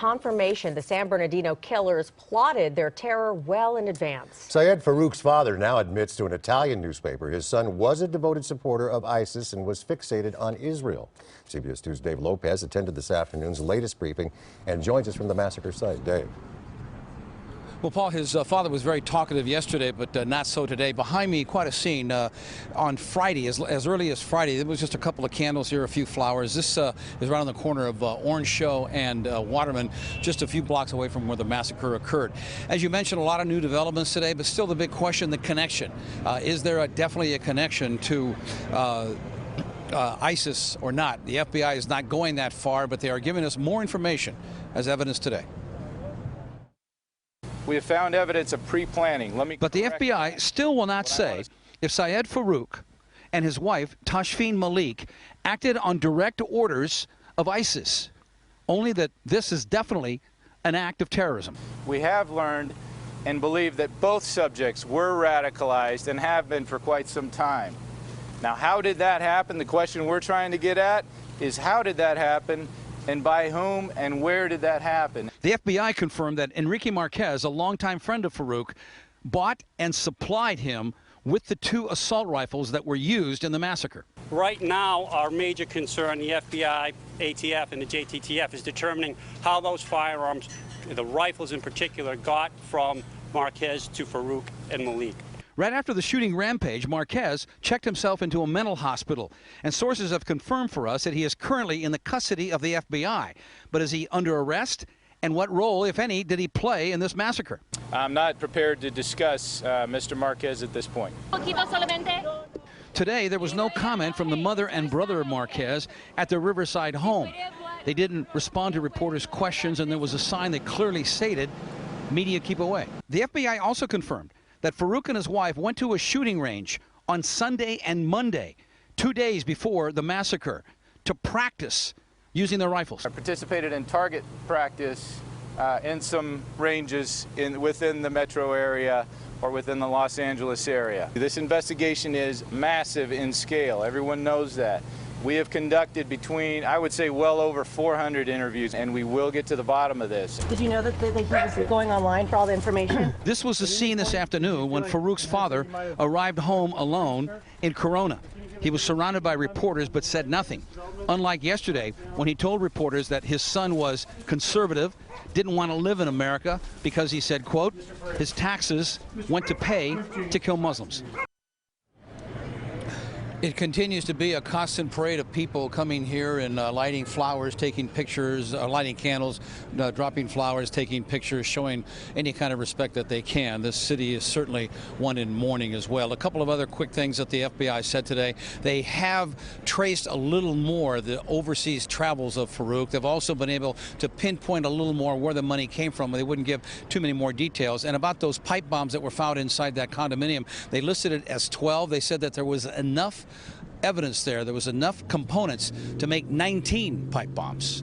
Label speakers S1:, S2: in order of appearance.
S1: confirmation the San Bernardino killers plotted their terror well in advance.
S2: Syed Farouk's father now admits to an Italian newspaper his son was a devoted supporter of ISIS and was fixated on Israel. CBS 2's Dave Lopez attended this afternoon's latest briefing and joins us from the massacre site. Dave.
S3: Well, Paul, his father was very talkative yesterday, but not so today. Behind me, quite a scene. On Friday, as early as Friday, there was just a couple of candles here, a few flowers. This is right on the corner of Orange Show and Waterman, just a few blocks away from where the massacre occurred. As you mentioned, a lot of new developments today, but still the big question, the connection. Is there definitely a connection to ISIS or not? The FBI is not going that far, but they are giving us more information as evidence today.
S4: We have found evidence of pre-planning.
S3: But the FBI still will not say if Syed Farouk and his wife, Tashfeen Malik, acted on direct orders of ISIS, only that this is definitely an act of terrorism.
S4: We have learned and believe that both subjects were radicalized and have been for quite some time. Now, how did that happen? The question we're trying to get at is how did that happen? And by whom and where did that happen?
S3: The FBI confirmed that Enrique Marquez, a longtime friend of Farouk, bought and supplied him with the 2 assault rifles that were used in the massacre.
S5: Right now, our major concern, the FBI, ATF, and the JTTF, is determining how those firearms, the rifles in particular, got from Marquez to Farouk and Malik.
S3: Right after the shooting rampage, Marquez checked himself into a mental hospital, and sources have confirmed for us that he is currently in the custody of the FBI. But is he under arrest? And what role, if any, did he play in this massacre?
S4: I'm not prepared to discuss Mr. Marquez at this point.
S3: Today, there was no comment from the mother and brother of Marquez at their Riverside home. They didn't respond to reporters' questions, and there was a sign that clearly stated, "Media keep away." The FBI also confirmed that Farouk and his wife went to a shooting range on Sunday and Monday, 2 days before the massacre, to practice using their rifles.
S4: I participated in target practice in some ranges within the metro area or within the Los Angeles area. This investigation is massive in scale. Everyone knows that. We have conducted between, I would say, well over 400 interviews, and we will get to the bottom of this.
S1: Did you know that he was going online for all the information?
S3: This was the scene this afternoon when Farouk's father arrived home alone in Corona. He was surrounded by reporters but said nothing. Unlike yesterday, when he told reporters that his son was conservative, didn't want to live in America because he said, quote, his taxes went to pay to kill Muslims. It continues to be a constant parade of people coming here and lighting flowers, taking pictures, lighting candles, dropping flowers, taking pictures, showing any kind of respect that they can. This city is certainly one in mourning as well. A couple of other quick things that the FBI said today. They have traced a little more the overseas travels of Farouk. They've also been able to pinpoint a little more where the money came from. They wouldn't give too many more details. And about those pipe bombs that were found inside that condominium, they listed it as 12. They said that there was enough evidence there was enough components to make 19 pipe bombs.